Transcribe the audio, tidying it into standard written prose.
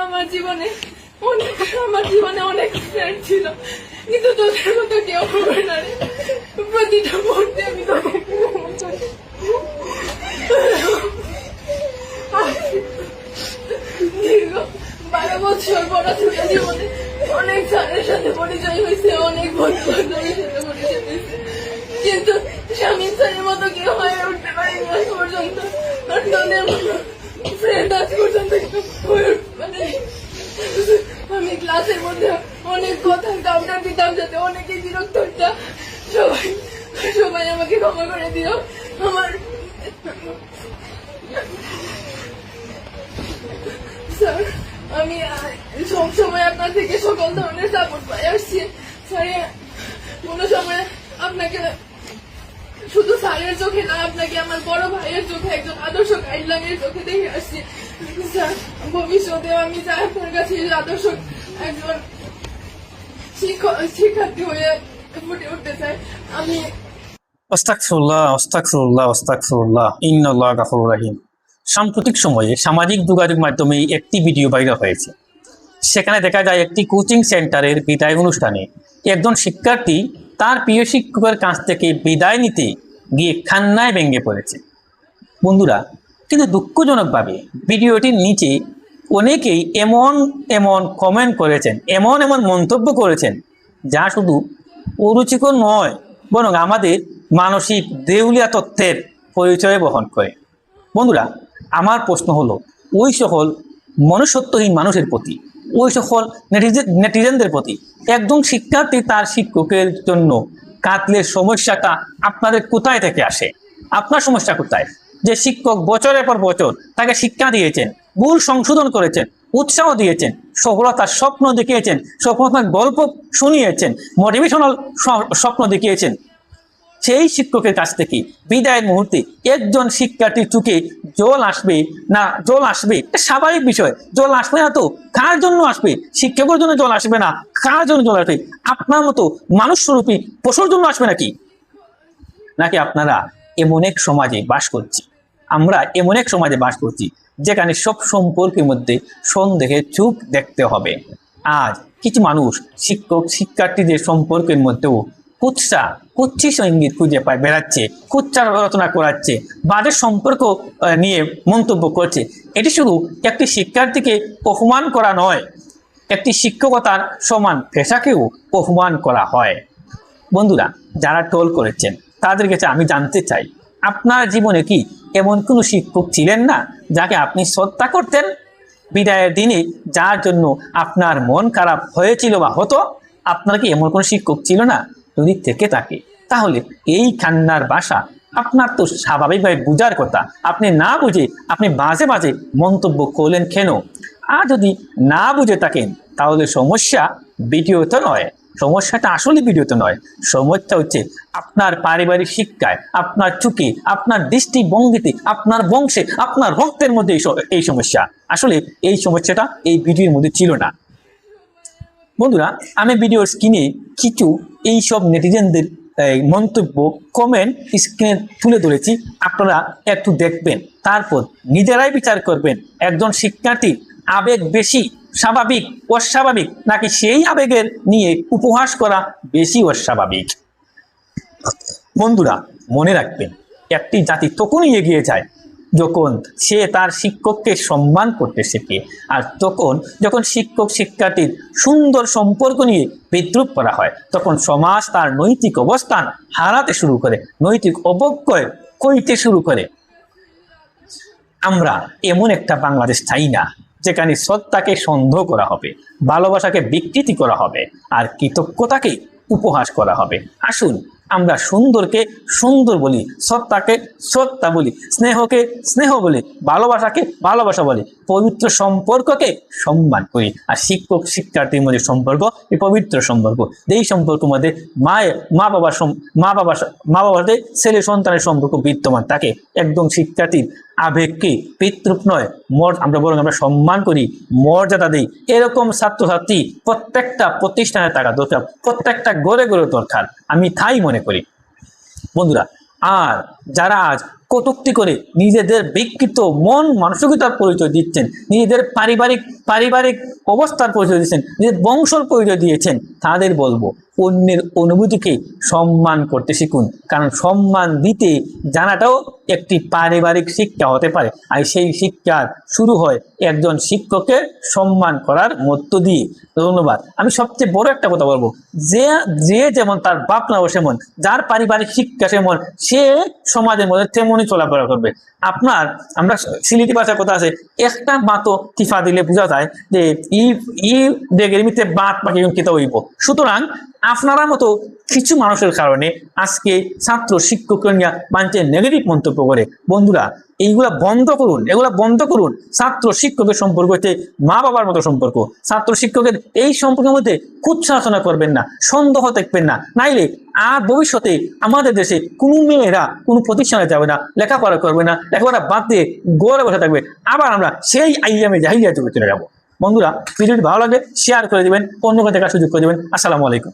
আমার জীবনে আমার জীবনে অনেক ফ্রেন্ড ছিল, কিন্তু তোদের মতো কেউ হবে না রে। প্রতিটা মুহূর্তে আমি তোকে দীর্ঘ 12 বছর পড়াশোনা জীবনে অনেক স্যারের সাথে পরিচয় হয়েছে, অনেক বন্ধু বান্ধবের সাথে পরিচয় হয়েছে, কিন্তু শামীম স্যারের মতো কেউ হয়ে উঠতে পারেনি আজ পর্যন্ত। আর তোদের মতো ফ্রেন্ড আজ পর্যন্ত হয়ে উঠতে পারেনি। আমি ক্লাসের মধ্যে অনেক কথা কাউন্টার দিতাম যাতে অনেকে বিরক্ত হতো। সবাই আমাকে ক্ষমা করে দিও। আমার স্যার, আমি সবসময় আপনার থেকে সকল ধরনের সাপোর্ট পাই আসছি স্যার। কোনো সময় আপনাকে শুধু স্যারের চোখে না, আপনাকে আমার বড় ভাইয়ের চোখে, একজন আদর্শ গাইডলাইনের চোখে দেখে আসছি স্যার। ভবিষ্যতেও আমি চাই আপনার কাছে আদর্শ একজন শিক্ষার্থী হয়ে ফুটে উঠতে চাই। আমি আস্তাগফিরুল্লাহ, আস্তাগফিরুল্লাহ, আস্তাগফিরুল্লাহ, ইন্নাল্লাহা গাফুরুর রহিম। সাম্প্রতিক সময়ে সামাজিক যোগাযোগ মাধ্যমে একটি ভিডিও ভাইরাল হয়েছে। সেখানে দেখা যায় একটি কোচিং সেন্টারের বিদায় অনুষ্ঠানে একজন শিক্ষার্থী তার প্রিয় শিক্ষকের কাছ থেকে বিদায় নিতে গিয়ে কান্নায় ভেঙে পড়েছে। বন্ধুরা, কিন্তু দুঃখজনকভাবে ভিডিওটির নিচে অনেকেই এমন এমন কমেন্ট করেছেন, এমন এমন মন্তব্য করেছেন যা শুধু অরুচিকর নয়, বরং আমাদের মানসিক দেউলিয়া তত্ত্বের পরিচয় বহন করে। বন্ধুরা, আমার প্রশ্ন হলো, ওই সকল মনুষ্যত্বহীন মানুষের প্রতি, ওই সকল নেটিজেনদের প্রতি একজন শিক্ষার্থী তার শিক্ষকের জন্য কাঁদলে সমস্যাটা আপনাদের কোথায় থেকে আসে? আপনার সমস্যা কোথায়? যে শিক্ষক বছরের পর বছর তাকে শিক্ষা দিয়েছেন, ভুল সংশোধন করেছেন, উৎসাহ দিয়েছেন, সফলতার স্বপ্ন দেখিয়েছেন, সফলতার গল্প শুনিয়েছেন, মোটিভেশনাল স্বপ্ন দেখিয়েছেন, সেই শিক্ষকের কাছ থেকে বিদায়ের মুহূর্তে একজন শিক্ষার্থীর চোখে জল আসবে না? জল আসবে, এটা স্বাভাবিক বিষয়। জল আসবে না তো কার জন্য আসবে? শিক্ষকের জন্য জল আসবে না, কার জন্য জল আসবে? আপনার মতো মানুষ স্বরূপী পশুর জন্য আসবে নাকি? নাকি আপনারা এমন এক সমাজে বাস করছি, আমরা এমন এক সমাজে বাস করছি যেখানে সব সম্পর্কের মধ্যে সন্দেহের চোখ দেখতে হবে। আজ কিছু মানুষ শিক্ষক শিক্ষার্থীদের সম্পর্কের মধ্যেও কুৎসা সঙ্গীত খুঁজে পায় বেড়াচ্ছে, কুৎসা রচনা করাচ্ছে, বাজে সম্পর্ক নিয়ে মন্তব্য করছে। এটি শুধু একটি শিক্ষার্থীকে অপমান করা নয়, একটি শিক্ষকতার সমান পেশাকেও অপমান করা হয়। বন্ধুরা, যারা ট্রোল করেছেন তাদের কাছে আমি জানতে চাই, আপনার জীবনে কি এমন কোনো শিক্ষক ছিলেন না যাকে আপনি শ্রদ্ধা করতেন? বিদায়ের দিনে যার জন্য আপনার মন খারাপ হয়েছিল বা হতো, আপনার কি এমন কোনো শিক্ষক ছিল না? যদি থেকে থাকে তাহলে এই কান্নার ভাষা আপনার তো স্বাভাবিকভাবে বুঝার কথা। আপনি না বুঝে আপনি বাজে বাজে মন্তব্য করলেন কেন? আর যদি না বুঝে থাকেন তাহলে সমস্যা ভিডিওতে নয়, সমস্যাটা আসলে ভিডিওতে নয়, সমস্যা হচ্ছে আপনার পারিবারিক শিক্ষায়, আপনার চোখে, আপনার দৃষ্টিভঙ্গিতে, আপনার বংশে, আপনার রক্তের মধ্যে এই সমস্যা। আসলে এই সমস্যাটা এই ভিডিওর মধ্যে ছিল না। বন্ধুরা, আমি ভিডিওর স্ক্রিনে কিছু এইসব নেটিজেনদের মন্তব্য কমেন্ট স্ক্রিনে তুলে ধরেছি, আপনারা একটু দেখবেন, তারপর নিজেরাই বিচার করবেন একজন শিক্ষার্থী আবেগ বেশি স্বাভাবিক অস্বাভাবিক, নাকি সেই আবেগের নিয়ে উপহাস করা বেশি অস্বাভাবিক। বন্ধুরা, মনে রাখবেন, একটি জাতি তখনই এগিয়ে যায় যখন সে তার শিক্ষককে সম্মান করতে শেখে, আর যখন শিক্ষক শিক্ষার্থীর সুন্দর সম্পর্ক নিয়ে বিদ্রুপ করা হয়, তখন সমাজ তার নৈতিক অবস্থান হারাতে শুরু করে, নৈতিক অবক্ষয় কইতে শুরু করে। আমরা এমন একটা বাংলাদেশ চাই না যেখানে শ্রদ্ধাকে সন্দেহ করা হবে, ভালোবাসাকে বিকৃতি করা হবে, আর কৃতজ্ঞতাকে উপহাস করা হবে। আসুন আমরা সুন্দরকে সুন্দর বলি, শ্রদ্ধাকে শ্রদ্ধা বলি, স্নেহকে স্নেহ বলি, ভালোবাসাকে ভালোবাসা বলি, পবিত্র সম্পর্ককে সম্মান করি। আর শিক্ষক শিক্ষার্থীর মধ্যে সম্পর্ক এই পবিত্র সম্পর্ক, যেই সম্পর্কের মধ্যে মা বাবার ছেলে সন্তানের সম্পর্ক বিদ্যমান থাকে। একদম শিক্ষার্থীর আবেগকে পিতৃপ নয়, আমরা সম্মান করি, মর্যাদা দিই। এরকম ছাত্রছাত্রী প্রত্যেকটা প্রতিষ্ঠানে থাকা দরকার, প্রত্যেকটা গড়ে গড়ে দরকার, আমি তাই মনে করি। বন্ধুরা, আর যারা আজ কটূক্তি করে নিজেদের বিকৃত মন মানসিকতার পরিচয় দিচ্ছেন, নিজেদের পারিবারিক অবস্থার পরিচয় দিচ্ছেন, নিজের বংশর পরিচয় দিয়েছেন, তাদের বলবো অন্যের অনুভূতিকে সম্মান করতে শিখুন। কারণ সম্মান দিতে জানাটাও একটি পারিবারিক শিক্ষা হতে পারে। আর সেই শিক্ষার শুরু হয় একজন শিক্ষকের সম্মান করার মধ্য দিয়ে। ধন্যবাদ। আমি সবচেয়ে বড় একটা কথা বলবো, যে যেমন তার বাপ নাও সেমন, যার পারিবারিক শিক্ষা সেমন, সে সমাজের মধ্যে তেমনই চলাফেরা করবে। আমরা সিলেটি ভাষার কথা আছে, একটা বাতো টিফা দিলে বোঝা যায় যে ই ডেগের মিতে বাত পাখি কিতা হইব। সুতরাং আপনারা মতো কিছু মানুষের কারণে আজকে ছাত্র শিক্ষকরা নিয়ে মানুষের নেগেটিভ মন্তব্য করে। বন্ধুরা, এইগুলা বন্ধ করুন, এগুলা বন্ধ করুন। ছাত্র শিক্ষকের সম্পর্ক হচ্ছে মা বাবার মতো সম্পর্ক। ছাত্র শিক্ষকের এই সম্পর্কের মধ্যে কুৎসাচনা করবেন না, সন্দেহ দেখবেন না, নাইলে আর ভবিষ্যতে আমাদের দেশে কোনো মেয়েরা কোনো প্রতিষ্ঠানে যাবে না, লেখাপড়া করবে না, লেখাপড়া বাদ দিয়ে গড়ে বসে থাকবে। আবার আমরা সেই আইয়ামে জাহিলিয়া যুগে চলে যাবো। বন্ধুরা, ভিডিওটি ভালো লাগে শেয়ার করে দিবেন, অন্যকে দেখার সুযোগ করে দিবেন। আসসালামু আলাইকুম।